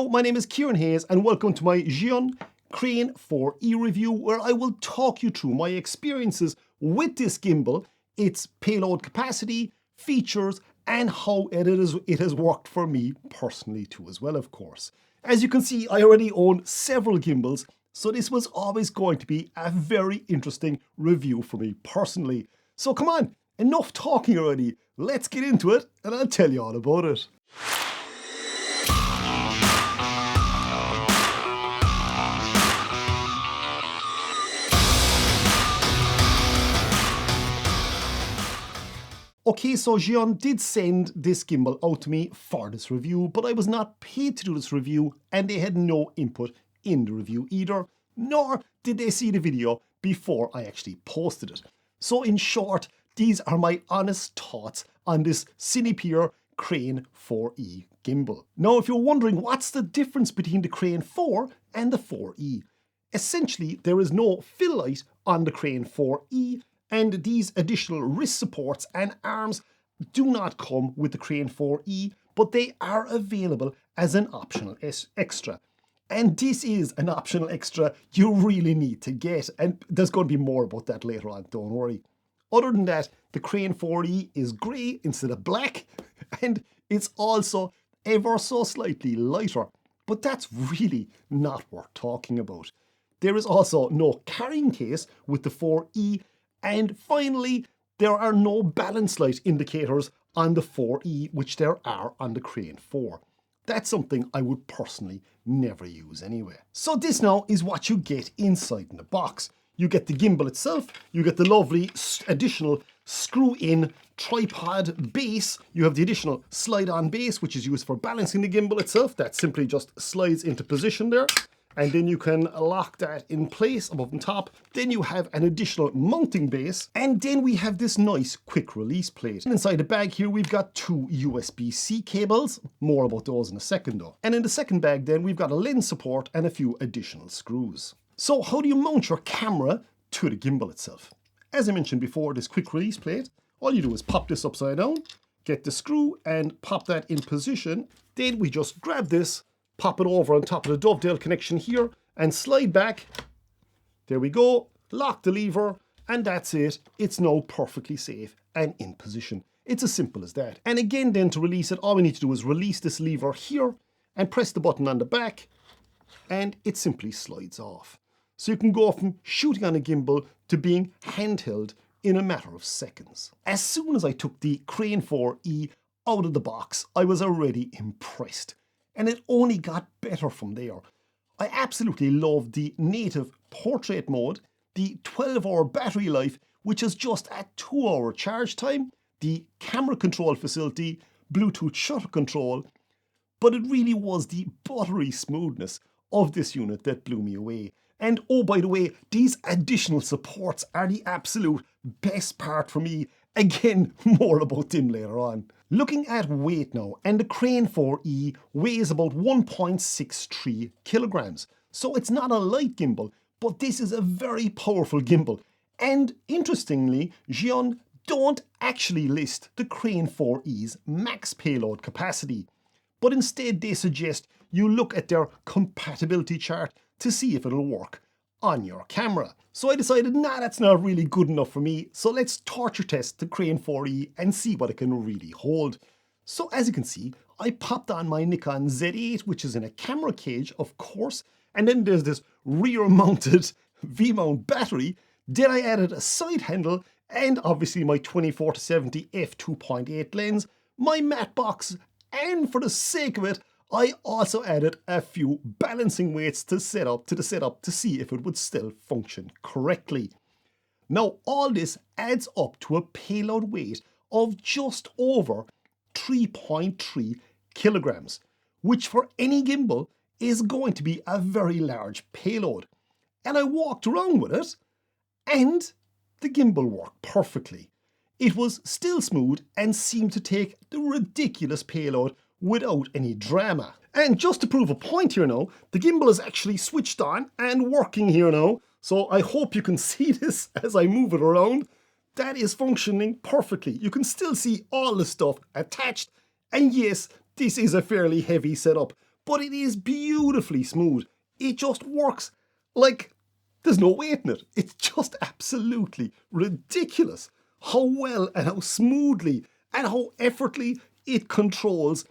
my name is Kieran Hayes and welcome to my Zhiyun Crane 4E review, where I will talk you through my experiences with this gimbal, its payload capacity, features, and how it has worked for me personally too as well, of course. As you can see, I already own several gimbals, so this was always going to be a very interesting review for me personally. So come on, enough talking already. Let's get into it and I'll tell you all about it. Okay, so Zhiyun did send this gimbal out to me for this review, but I was not paid to do this review and they had no input in the review either, nor did they see the video before I actually posted it. So in short, these are my honest thoughts on this Cinepeer Crane 4E gimbal. Now, if you're wondering what's the difference between the Crane 4 and the 4E, essentially there is no fill light on the Crane 4E, and these additional wrist supports and arms do not come with the Crane 4E, but they are available as an optional extra. And this is an optional extra you really need to get, and there's going to be more about that later on, don't worry. Other than that, the Crane 4E is grey instead of black, and it's also ever so slightly lighter, but that's really not worth talking about. There is also no carrying case with the 4E, and finally, there are no balance light indicators on the 4E, which there are on the Crane 4. That's something I would personally never use anyway. So this now is what you get inside in the box. You get the gimbal itself, you get the lovely additional screw-in tripod base, you have the additional slide-on base, which is used for balancing the gimbal itself. That simply just slides into position there. And then you can lock that in place above and top. Then you have an additional mounting base. And then we have this nice quick release plate. And inside the bag here, we've got two USB-C cables. More about those in a second though. And in the second bag then, we've got a lens support and a few additional screws. So how do you mount your camera to the gimbal itself? As I mentioned before, this quick release plate, all you do is pop this upside down, get the screw and pop that in position. Then we just grab this, pop it over on top of the dovetail connection here and slide back. There we go, lock the lever, and that's it. It's now perfectly safe and in position. It's as simple as that. And again then, to release it, all we need to do is release this lever here and press the button on the back and it simply slides off. So you can go from shooting on a gimbal to being handheld in a matter of seconds. As soon as I took the Crane 4E out of the box, I was already impressed. And it only got better from there. I absolutely love the native portrait mode, the 12-hour battery life, which is just a 2-hour charge time, the camera control facility, Bluetooth shutter control, but it really was the buttery smoothness of this unit that blew me away. And oh, by the way, these additional supports are the absolute best part for me. Again, more about them later on. Looking at weight now, and the Crane 4E weighs about 1.63 kilograms. So it's not a light gimbal, but this is a very powerful gimbal. And interestingly, Zhiyun don't actually list the Crane 4E's max payload capacity, but instead they suggest you look at their compatibility chart to see if it'll work on your camera. So I decided, nah, that's not really good enough for me. So let's torture test the Crane 4E and see what it can really hold. So as you can see, I popped on my Nikon Z8, which is in a camera cage, of course. And then there's this rear mounted V-mount battery. Then I added a side handle and obviously my 24-70 f2.8 lens, my matte box, and for the sake of it, I also added a few balancing weights to the setup to see if it would still function correctly. Now all this adds up to a payload weight of just over 3.3 kilograms, which for any gimbal is going to be a very large payload. And I walked around with it and the gimbal worked perfectly. It was still smooth and seemed to take the ridiculous payload without any drama. And just to prove a point here now, the gimbal is actually switched on and working here now. So I hope you can see this as I move it around. That is functioning perfectly. You can still see all the stuff attached. And yes, this is a fairly heavy setup, but it is beautifully smooth. It just works like there's no weight in it. It's just absolutely ridiculous how well and how smoothly and how effortlessly it controls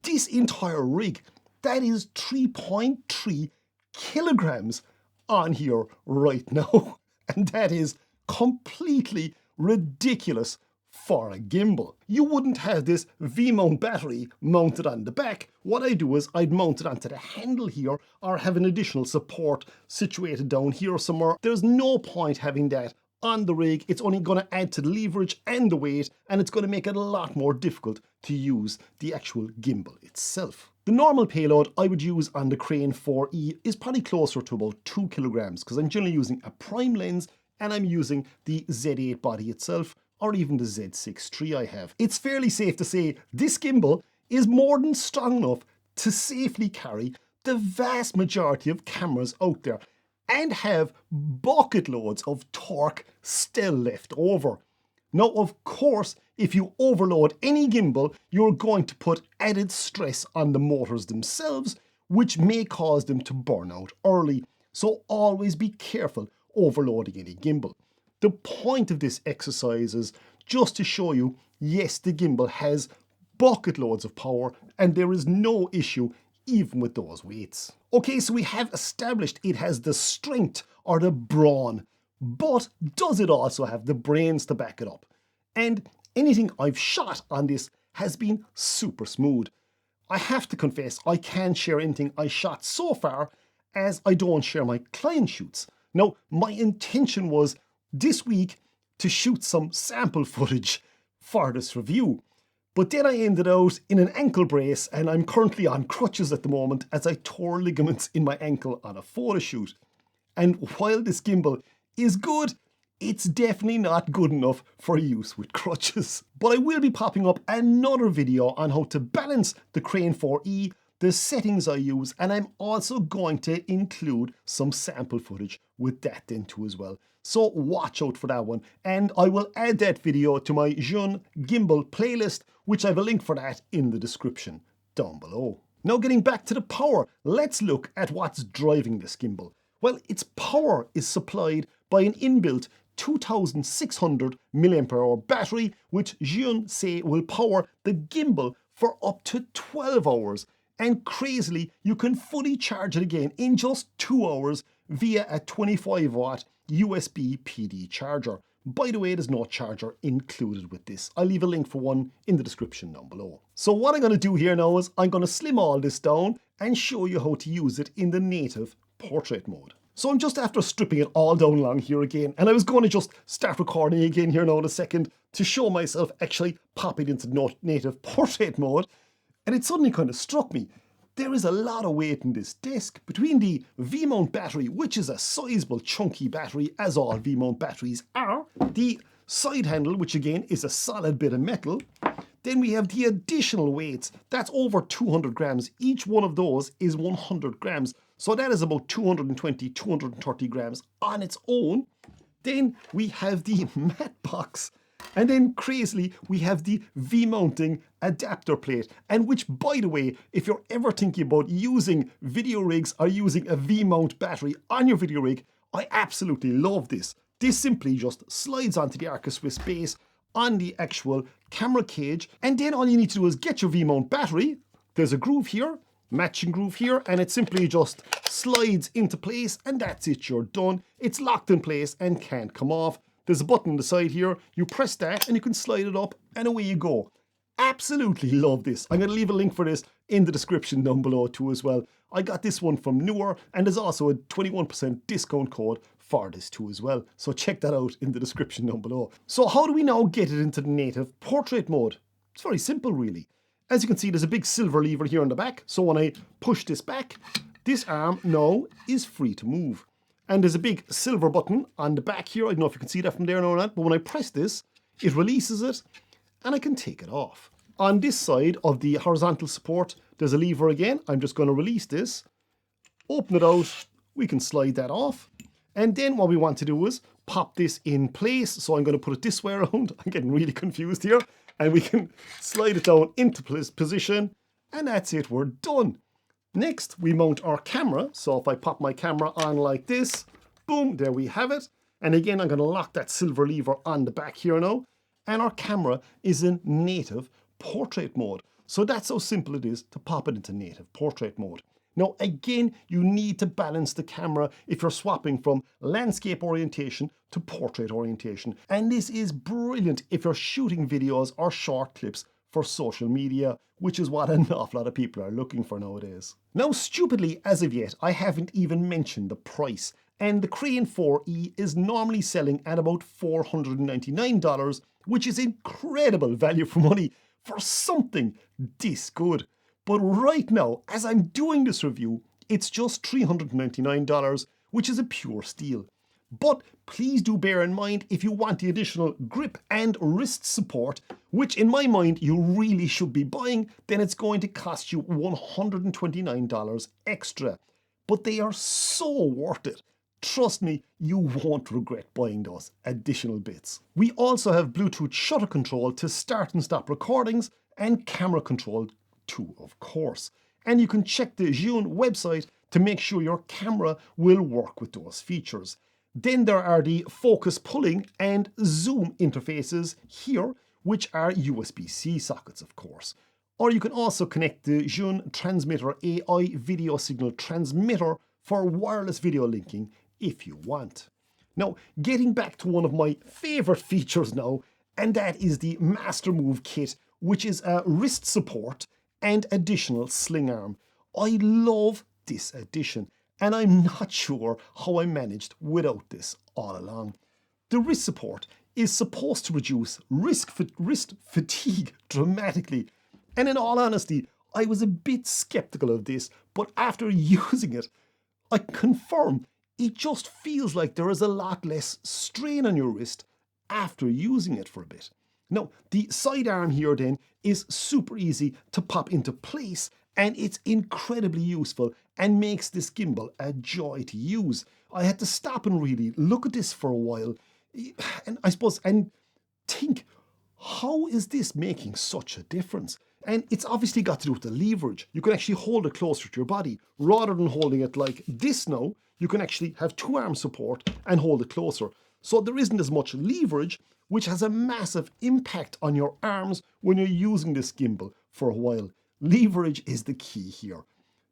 this entire rig. That is 3.3 kilograms on here right now. And that is completely ridiculous for a gimbal. You wouldn't have this V-mount battery mounted on the back. What I do is I'd mount it onto the handle here or have an additional support situated down here somewhere. There's no point having that on the rig. It's only going to add to the leverage and the weight, and it's going to make it a lot more difficult to use the actual gimbal itself. The normal payload I would use on the Crane 4E is probably closer to about 2 kilograms because I'm generally using a prime lens and I'm using the Z8 body itself, or even the Z6 III I have. It's fairly safe to say this gimbal is more than strong enough to safely carry the vast majority of cameras out there and have bucket loads of torque still left over. Now, of course, if you overload any gimbal, you're going to put added stress on the motors themselves, which may cause them to burn out early. So always be careful overloading any gimbal. The point of this exercise is just to show you, yes, the gimbal has bucket loads of power and there is no issue even with those weights. Okay, so we have established it has the strength or the brawn, but does it also have the brains to back it up? And anything I've shot on this has been super smooth. I have to confess, I can't share anything I shot so far as I don't share my client shoots. Now, my intention was this week to shoot some sample footage for this review. But then I ended out in an ankle brace and I'm currently on crutches at the moment as I tore ligaments in my ankle on a photo shoot. And while this gimbal is good, it's definitely not good enough for use with crutches. But I will be popping up another video on how to balance the Crane 4E, the settings I use, and I'm also going to include some sample footage with that then too as well. So watch out for that one. And I will add that video to my Zhiyun Gimbal playlist, which I have a link for that in the description down below. Now getting back to the power, let's look at what's driving this gimbal. Well, its power is supplied by an inbuilt 2600 mAh battery, which Zhiyun say will power the gimbal for up to 12 hours. And crazily, you can fully charge it again in just 2 hours via a 25 watt USB PD charger. By the way, there's no charger included with this. I'll leave a link for one in the description down below. So what I'm going to do here now is I'm going to slim all this down and show you how to use it in the native portrait mode. So I'm just after stripping it all down along here again, and I was going to just start recording again here now in a second to show myself actually popping into native portrait mode, and it suddenly kind of struck me. There is a lot of weight in this disc between the V-mount battery, which is a sizable chunky battery as all V-mount batteries are, the side handle, which again is a solid bit of metal. Then we have the additional weights. That's over 200 grams. Each one of those is 100 grams. So that is about 220, 230 grams on its own. Then we have the mat box. And then crazily, we have the V-mounting adapter plate. And which, by the way, if you're ever thinking about using video rigs or using a V-mount battery on your video rig, I absolutely love this. This simply just slides onto the Arca Swiss base on the actual camera cage. And then all you need to do is get your V-mount battery. There's a groove here, matching groove here, and it simply just slides into place, and that's it, you're done. It's locked in place and can't come off. There's a button on the side here, you press that and you can slide it up and away you go. Absolutely love this. I'm going to leave a link for this in the description down below too as well. I got this one from Neewer, and there's also a 21% discount code for this too as well. So check that out in the description down below. So how do we now get it into the native portrait mode? It's very simple really. As you can see, there's a big silver lever here on the back. So when I push this back, this arm now is free to move. And there's a big silver button on the back here. I don't know if you can see that from there or not, but when I press this, it releases it and I can take it off. On this side of the horizontal support, there's a lever again. I'm just going to release this, open it out. We can slide that off. And then what we want to do is pop this in place. So I'm going to put it this way around. I'm getting really confused here. And we can slide it down into position. And that's it. We're done. Next, we mount our camera. So if I pop my camera on like this, boom, there we have it. And again, I'm going to lock that silver lever on the back here now. And our camera is in native portrait mode. So that's how simple it is to pop it into native portrait mode. Now, again, you need to balance the camera if you're swapping from landscape orientation to portrait orientation. And this is brilliant if you're shooting videos or short clips for social media, which is what an awful lot of people are looking for nowadays. Now, stupidly, as of yet, I haven't even mentioned the price. And the Crane 4E is normally selling at about $499, which is incredible value for money for something this good. But right now, as I'm doing this review, it's just $399, which is a pure steal. But please do bear in mind, if you want the additional grip and wrist support, which in my mind you really should be buying, then it's going to cost you $129 extra. But they are so worth it. Trust me, you won't regret buying those additional bits. We also have Bluetooth shutter control to start and stop recordings, and camera control too, of course. And you can check the Zhiyun website to make sure your camera will work with those features. Then there are the focus pulling and zoom interfaces here, which are USB-C sockets, of course. Or you can also connect the Zhiyun Transmitter AI video signal transmitter for wireless video linking if you want. Now, getting back to one of my favorite features now, and that is the Master Move kit, which is a wrist support and additional sling arm. I love this addition, and I'm not sure how I managed without this all along. The wrist support is supposed to reduce wrist fatigue dramatically, and in all honesty, I was a bit skeptical of this, but after using it, I confirm it just feels like there is a lot less strain on your wrist after using it for a bit. Now, the sidearm here then is super easy to pop into place, and it's incredibly useful and makes this gimbal a joy to use. I had to stop and really look at this for a while, and I suppose, and think, how is this making such a difference? And it's obviously got to do with the leverage. You can actually hold it closer to your body. Rather than holding it like this now, you can actually have two arm support and hold it closer. So there isn't as much leverage, which has a massive impact on your arms when you're using this gimbal for a while. Leverage is the key here.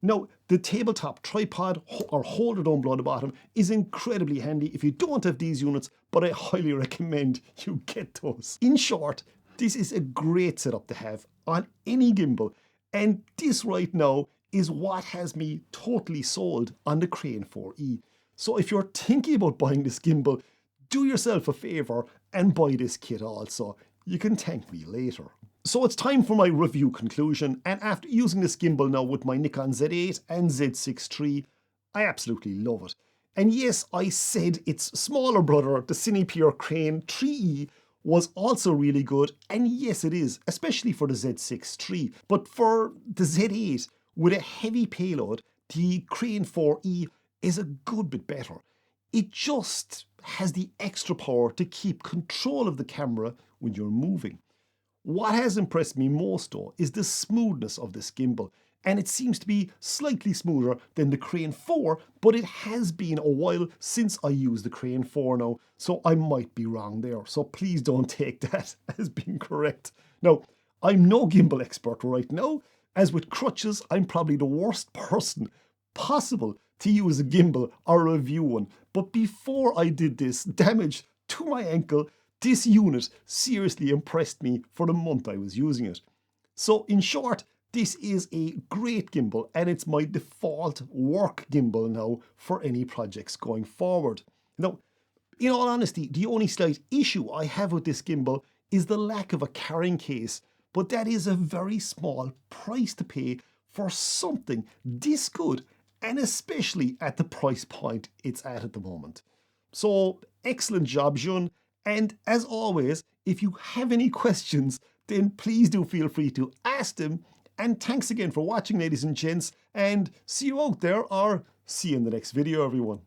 Now, the tabletop tripod or holder down below the bottom is incredibly handy if you don't have these units, but I highly recommend you get those. In short, this is a great setup to have on any gimbal, and this right now is what has me totally sold on the Crane 4E. So if you're thinking about buying this gimbal, do yourself a favour and buy this kit also. You can thank me later. So it's time for my review conclusion, and after using this gimbal now with my Nikon Z8 and Z6 III, I absolutely love it. And yes, I said its smaller brother, the Cinepeer Crane 3E, was also really good, and yes it is, especially for the Z6 III. But for the Z8, with a heavy payload, the Crane 4E is a good bit better. It just has the extra power to keep control of the camera when you're moving. What has impressed me most though is the smoothness of this gimbal, and it seems to be slightly smoother than the Crane 4, but it has been a while since I used the Crane 4 now, so I might be wrong there, so please don't take that as being correct. Now, I'm no gimbal expert right now, as with crutches, I'm probably the worst person possible to use a gimbal or review one, but before I did this damage to my ankle, this unit seriously impressed me for the month I was using it. So in short, this is a great gimbal, and it's my default work gimbal now for any projects going forward. Now, in all honesty, the only slight issue I have with this gimbal is the lack of a carrying case, but that is a very small price to pay for something this good, and especially at the price point it's at the moment. So excellent job, Zhiyun. And as always, if you have any questions, then please do feel free to ask them. And thanks again for watching, ladies and gents, and see you out there, or see you in the next video, everyone.